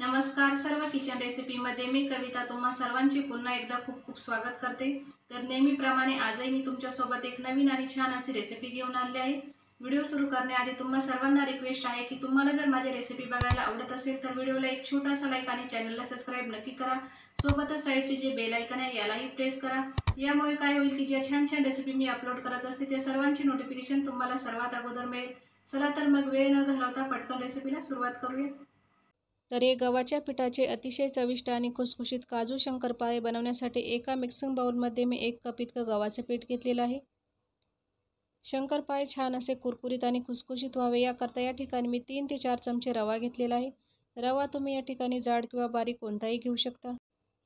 नमस्कार सर्व किचन रेसिपीमध्ये मी कविता तुम्हा सर्वांचे पुन्हा एकदा खूप खूप स्वागत करते। तर नेहमीप्रमाणे आजही मी तुमच्यासोबत एक नवीन आणि छान अशी रेसिपी घेऊन आली आहे। व्हिडिओ सुरू करण्याआधी तुम्हा सर्वांना रिक्वेस्ट आहे की तुम्हाला जर माझी रेसिपी बघायला आवडत असेल तर व्हिडिओला एक छोटासा लाईक आणि चॅनलला सबस्क्राइब नक्की करा। सोबतच साइडचे जे बेल आयकॉन आहे यालाही प्रेस करा। यामुळे काय होईल की ज्या छान छान रेसिपी मी अपलोड करत असते त्या सर्वांची नोटिफिकेशन तुम्हाला सर्वात अगोदर मिळेल। चला तर मग वेळ न घालवता पटकन रेसिपीला सुरुवात करूया। तर हे गव्हाच्या पिठाचे अतिशय चविष्ट आणि खुसखुशीत काजू शंकरपाळे बनवण्यासाठी एका मिक्सिंग बाउलमध्ये मी 1 कप इतकं गव्हाचं पीठ घेतलेलं आहे। शंकरपाळे छान असे कुरकुरीत आणि खुसखुशीत व्हावे याकरता या ठिकाणी मी 3 ते 4 चमचे रवा घेतलेला आहे। रवा तुम्ही या ठिकाणी जाड किंवा बारीक कोणताही घेऊ शकता।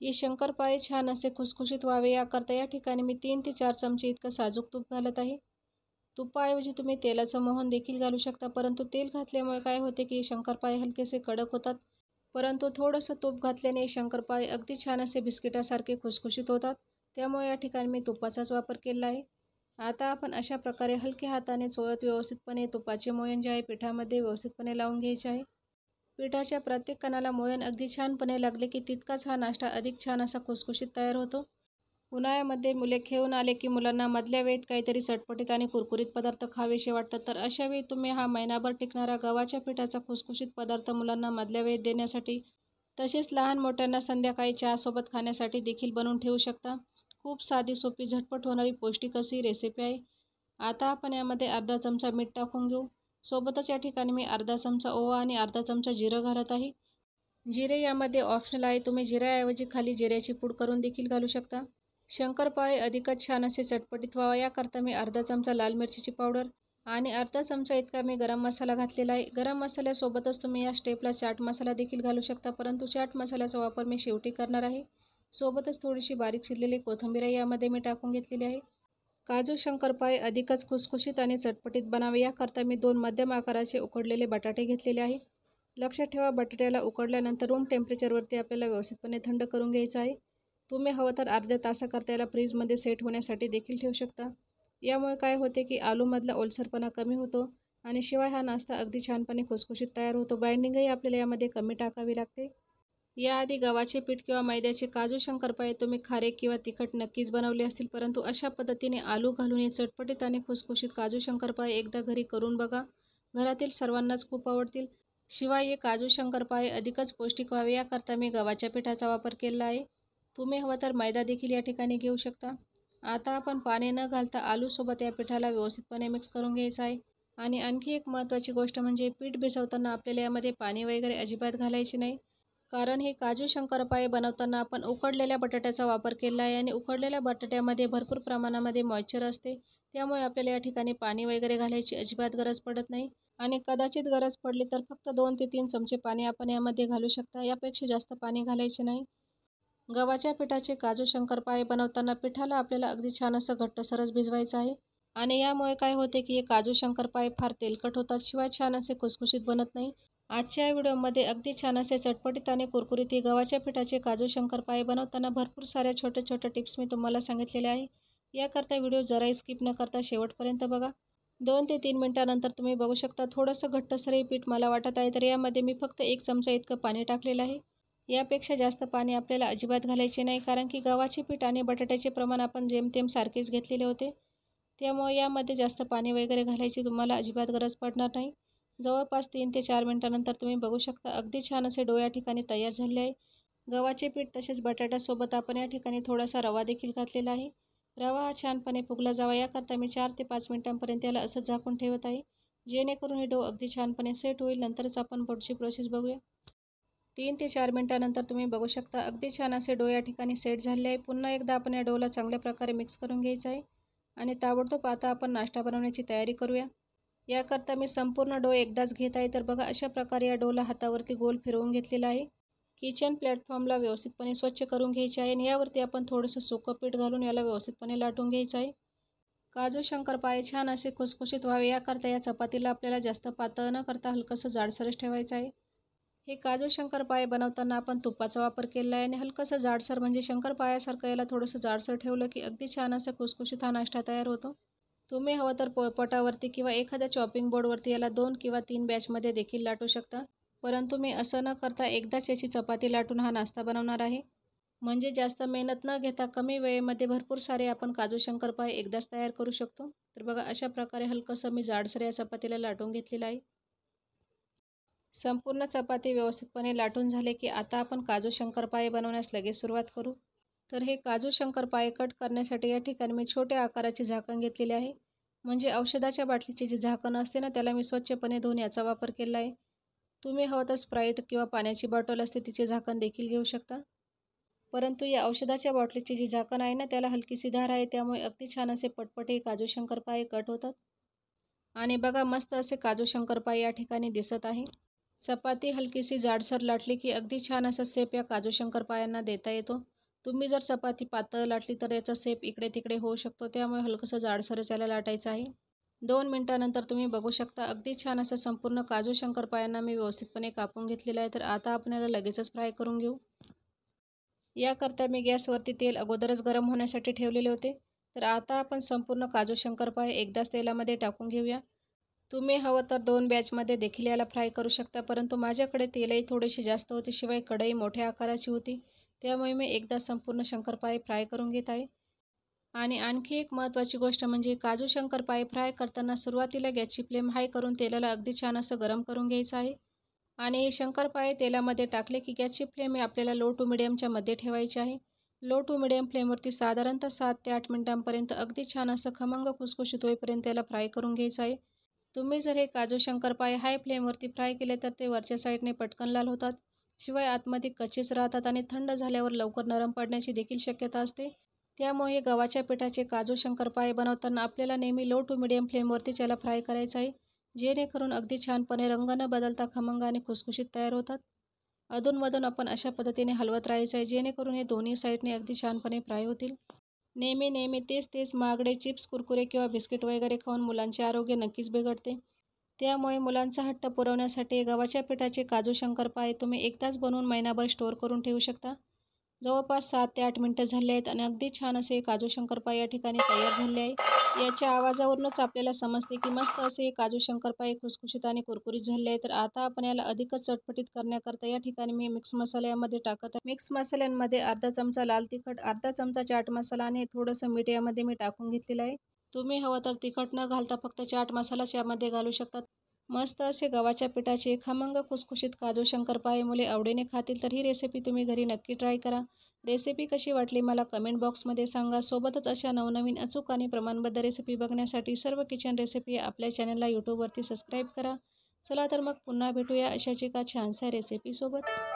हे शंकरपाळे छान असे खुसखुशीत व्हावे याकरता या ठिकाणी मी 3 ते 4 चमचे इतकं साजूक तूप घालत आहे। तुपाऐवजी तुम्ही तेलाचं मोहन देखील घालू शकता, परंतु तेल घातल्यामुळे काय होते की शंकरपाळे हलकेसे कडक होतात। परंतु थोडंसं तूप घातल्याने शंकरपाळे अगदी छान असे बिस्किटासारखे खुसखुशीत होतात। त्यामुळे या ठिकाणी मी तुपाचाच वापर केला आहे। आता आपण अशा प्रकारे हलक्या हाताने चोळत व्यवस्थितपणे तुपाचे मोयन जे आहे पिठामध्ये व्यवस्थितपणे लावून घ्यायचे आहे। पिठाच्या प्रत्येक कणाला मोयन अगदी छानपणे लागले की तितकाच हा नाश्ता अधिक छान असा खुसखुशीत तयार होतो। उन्हाळ्यामध्ये मुले खेळून आले की मुलांना मधल्या वेळेत काहीतरी चटपटीत आणि कुरकुरीत पदार्थ खावेसे वाटतात, तर अशा वेळी तुम्ही हा महिनाभर टिकणारा गव्हाच्या पिठाचा खुसखुशीत पदार्थ मुलांना मधल्या वेळेत देण्यासाठी तसेच लहान मोठ्यांना संध्याकाळी चहासोबत खाण्यासाठी देखील बनवून ठेवू शकता। खूप साधी सोपी झटपट होणारी पौष्टिक अशी रेसिपी आहे। आता आपण यामध्ये अर्धा चमचा मीठ टाकून घेऊ। सोबतच या ठिकाणी मी अर्धा चमचा ओवा आणि अर्धा चमचा जिरं घालत आहे। जिरे यामध्ये ऑप्शनल आहे, तुम्ही जिऱ्याऐवजी खाली जिऱ्याची पूड करून देखील घालू शकता। शंकरपाळे अधिकच छान असे चटपटीत व्हावा याकरता मी अर्धा चमचा लाल मिरचीची पावडर आणि अर्धा चमचा इतका मी गरम मसाला घातलेला आहे। गरम मसाल्यासोबतच तुम्ही या स्टेपला चाट मसाला देखील घालू शकता, परंतु चाट मसाल्याचा वापर मी शेवटी करणार आहे। सोबतच थोडीशी बारीक चिरलेली कोथिंबीर यामध्ये मी टाकून घेतलेली आहे। काजू शंकरपाळे अधिकच खुसखुशीत आणि चटपटीत बनावे याकरता मी 2 मध्यम आकाराचे उकडलेले बटाटे घेतलेले आहे। लक्षात ठेवा, बटाट्याला उकडल्यानंतर रूम टेम्परेचरवरती आपल्याला व्यवस्थितपणे थंड करून घ्यायचं आहे। तुम्ही हवं तर अर्ध्या तासाकरता याला फ्रीजमध्ये सेट होण्यासाठी देखील ठेवू शकता। यामुळे काय होते की आलूमधला ओलसरपणा कमी होतो आणि शिवाय हा नाश्ता अगदी छानपणे खुसखुशीत तयार होतो। बाइंडिंगही आपल्याला यामध्ये कमी टाकावी लागते। याआधी गव्हाचे पीठ किंवा मैद्याचे काजू शंकरपाळे तुम्ही खारे किंवा तिखट नक्कीच बनवले असतील, परंतु अशा पद्धतीने आलू घालून हे चटपटीत आणि खुसखुशीत काजू शंकरपाळे एकदा घरी करून बघा। घरातील सर्वांनाच खूप आवडतील। शिवाय हे काजू शंकरपाळे अधिकच पौष्टिक व्हावे याकरता मी गव्हाच्या पिठाचा वापर केला आहे। तुम्ही हवं तर मैदा देखील या ठिकाणी घेऊ शकता। आता आपण पाणी न घालता आलूसोबत या पिठाला व्यवस्थितपणे मिक्स करून घ्यायचं आहे। आणि आणखी एक महत्त्वाची गोष्ट म्हणजे पीठ भिजवताना आपल्याला यामध्ये पाणी वगैरे अजिबात घालायचे नाही, कारण हे काजू शंकरपाळे बनवताना आपण उकडलेल्या बटाट्याचा वापर केला आहे आणि उकडलेल्या बटाट्यामध्ये भरपूर प्रमाणामध्ये मॉइश्चर असते। त्यामुळे आपल्याला या ठिकाणी पाणी वगैरे घालायची अजिबात गरज पडत नाही आणि कदाचित गरज पडली तर फक्त 2 ते 3 चमचे पाणी आपण यामध्ये घालू शकता, यापेक्षा जास्त पाणी घालायचे नाही। गव्हाच्या पिठाचे काजू शंकरपाळे बनवताना पिठाला आपल्याला अगदी छान असं घट्टसरच भिजवायचं आहे आणि यामुळे काय होते की हे काजू शंकरपाळे फार तेलकट होतात, शिवाय छान असे खुसखुशीत बनत नाही। आजच्या या व्हिडिओमध्ये अगदी छान असे चटपटीत आणि कुरकुरीत हे गव्हाच्या पिठाचे काजू शंकरपाळे बनवताना भरपूर साऱ्या छोट्या छोट्या टिप्स मी तुम्हाला सांगितलेल्या आहे। याकरता व्हिडिओ जराही स्किप न करता शेवटपर्यंत बघा। 2 ते 3 मिनिटानंतर तुम्ही बघू शकता थोडंसं घट्टसर हे पीठ मला वाटत आहे, तर यामध्ये मी फक्त 1 चमचा इतकं पाणी टाकलेलं आहे। यापेक्षा जास्त पाणी आपल्याला अजिबात घालायचे नाही, कारण की गव्हाचे पीठ आणि बटाट्याचे प्रमाण आपण जेमतेम सारखेच घेतलेले होते। त्यामुळे यामध्ये जास्त पाणी वगैरे घालायची तुम्हाला अजिबात गरज पडणार नाही। जवळपास 3 ते 4 मिनिटानंतर तुम्ही बघू शकता अगदी छान असे डो या ठिकाणी तयार झाले आहे। गव्हाचे पीठ तसेच बटाट्यासोबत आपण या ठिकाणी थोडासा रवा देखील घातलेला आहे। रवा हा छानपणे फुगला जावा याकरता मी 4 ते 5 मिनिटांपर्यंत याला असं झाकून ठेवत आहे, जेणेकरून हे डो अगदी छानपणे सेट होईल। नंतरच आपण पुढची प्रोसेस बघूया। 3 ते 4 मिनिटानंतर तुम्ही बघू शकता अगदी छान असे डो या ठिकाणी सेट झाले आहे। पुन्हा एकदा आपण या डोला चांगल्या प्रकारे मिक्स करून घ्यायचं आहे आणि ताबडतोब आता आपण नाश्ता बनवण्याची तयारी करूया। याकरता मी संपूर्ण डो एकदाच घेत आहे, तर बघा अशा प्रकारे या डोला हातावरती गोल फिरवून घेतलेला आहे। किचन प्लॅटफॉर्मला व्यवस्थितपणे स्वच्छ करून घ्यायचे आहे आणि यावरती आपण थोडंसं सुकं पीठ घालून याला व्यवस्थितपणे लाटून घ्यायचं आहे। काजू शंकरपाळे छान असे खुसखुशीत व्हावे याकरता या चपातीला आपल्याला जास्त पातळ न करता हलकंसं जाडसरच ठेवायचं आहे। हे काजू शंकरपाळे बनवताना आपण तुपाचा वापर केला आहे आणि हलकंसं जाडसर म्हणजे शंकरपाळ्यासारखं याला थोडंसं जाडसर ठेवलं की अगदी छान असं खुसखुशीत हा नाश्ता तयार होतो। तुम्ही हवं तर पोळपाटावरती किंवा एखाद्या चॉपिंग बोर्डवरती याला 2 किंवा 3 बॅचमध्ये देखील लाटू शकता। परंतु मी असं न करता एकदाच याची चपाती लाटून हा नाश्ता बनवणार आहे. म्हणजे जास्त मेहनत न घेता कमी वेळेमध्ये भरपूर सारे आपण काजू शंकरपाळे एकदाच तयार करू शकतो. तर बघा अशा प्रकारे हलकंसं मी जाडसर या चपातीला लाटून घेतलेलं आहे. संपूर्ण चपाती व्यवस्थितपणे लाटून झाले की आता आपण काजू शंकरपाळे बनवण्यास लगेच सुरुवात करू. तर हे काजू शंकरपाळे कट करण्यासाठी या ठिकाणी मी छोट्या आकाराचे झाकण घेतलेले आहे. म्हणजे औषधाच्या बाटलीचे जे झाकण असते ना, त्याला मी स्वच्छपणे धुवून याचा वापर केला आहे. तुम्ही हवं तर स्प्राईट किंवा पाण्याची बॉटल असते तिचे झाकण देखील घेऊ शकता. परंतु या औषधाच्या बाटलीचे जे झाकण आहे ना, त्याला हलकीशी धार आहे, त्यामुळे अगदी छान असे पटपट हे काजू शंकरपाळे कट होतात. आणि बघा मस्त असे काजू शंकरपाळे या ठिकाणी दिसत आहे. चपाती हलकीशी जाडसर लाटली की अगदी छान असा शेप या काजू शंकरपाळ्यांना देता येतो. तुम्ही जर चपाती पातळ लाटली तर याचा शेप इकडे तिकडे होऊ शकतो, त्यामुळे हलकंसं जाडसरच याला लाटायचं आहे. 2 मिनिटानंतर तुम्ही बघू शकता अगदी छान असं संपूर्ण काजू शंकरपाळ्यांना मी व्यवस्थितपणे कापून घेतलेलं आहे. तर आता आपण याला लगेचच फ्राय करून घेऊ. याकरता मी गॅसवरती तेल अगोदरच गरम होण्यासाठी ठेवलेले होते. तर आता आपण संपूर्ण काजू शंकरपाळे एकदाच तेलामध्ये टाकून घेऊया. तुम्ही हवं तर 2 बॅचमध्ये देखील याला फ्राय करू शकता, परंतु माझ्याकडे तेलही थोडेसे जास्त होते, शिवाय कढई मोठ्या आकाराची होती, त्यामुळे मी एकदा संपूर्ण शंकरपाळे फ्राय करून घेत आहे. आणि आणखी एक महत्त्वाची गोष्ट म्हणजे काजू शंकरपाळे फ्राय करताना सुरुवातीला गॅसची फ्लेम हाय करून तेलाला अगदी छान असं गरम करून घ्यायचं आहे. आणि शंकरपाळे तेलामध्ये टाकले की गॅसची फ्लेम आपल्याला लो टू मिडियमच्या मध्ये ठेवायची आहे. लो टू मिडियम फ्लेमवरती साधारणतः 7 ते 8 मिनिटांपर्यंत अगदी छान असं खमंग खुसखुशीत होईपर्यंत याला फ्राय करून घ्यायचं आहे. तुम्ही जर हे काजू शंकरपाळे हाय फ्लेमवरती फ्राय केले तर ते वरच्या साईडने पटकन लाल होतात, शिवाय आतमध्ये कच्चेच राहतात आणि थंड झाल्यावर लवकर नरम पडण्याची देखील शक्यता असते. त्यामुळे गव्हाच्या पिठाचे काजू शंकरपाळे बनवताना आपल्याला नेहमी लो टू मिडियम फ्लेमवरतीच याला फ्राय करायचं आहे, जेणेकरून अगदी छानपणे रंग न बदलता खमंग आणि खुसखुशीत तयार होतात. अधूनमधून आपण अशा पद्धतीने हलवत राहायचं आहे, जेणेकरून हे दोन्ही साईडने अगदी छानपणे फ्राय होतील. नेहमी तेच महागडे चिप्स, कुरकुरे किंवा बिस्किट वगैरे खाऊन मुलांचे आरोग्य नक्कीच बिघडते. त्यामुळे मुलांचा हट्ट पुरवण्यासाठी गव्हाच्या पिठाचे काजू शंकरपाळे तुम्ही एकदाच बनवून महिनाभर स्टोअर करून ठेवू शकता. जवळपास 7 ते 8 मिनिटं झाले आहेत आणि अगदी छान असे काजू शंकरपाळे या ठिकाणी तयार झाले आहे. याच्या आवाजावरूनच आपल्याला समजते की मस्त असे काजू शंकरपाळे खुसखुशीत आणि कुरकुरीत झाले आहे. तर आता आपण याला अधिकच चटपटीत करण्याकरता या ठिकाणी मी मिक्स मसाल्यामध्ये टाकत आहे. मिक्स मसाल्यांमध्ये अर्धा चमचा लाल तिखट, अर्धा चमचा चाट मसाला आणि थोडंसं मीठ यामध्ये मी टाकून घेतलेलं आहे. तुम्ही हवं तर तिखट न घालता फक्त चाट मसालाच यामध्ये घालू शकतात. मस्त असे गव्हाच्या पिठाचे खमंग खुसखुशीत काजू शंकरपाळे मुले आवडीने खातील. तर ही रेसिपी तुम्ही घरी नक्की ट्राय करा. रेसिपी कशी वाटली मला कमेंट बॉक्समध्ये सांगा. सोबतच अशा नवनवीन अचूक आणि प्रमाणबद्ध रेसिपी बघण्यासाठी सर्व किचन रेसिपी आपल्या चॅनलला यूट्यूबवरती सबस्क्राईब करा. चला तर मग पुन्हा भेटूया अशाच एका छानशा रेसिपीसोबत.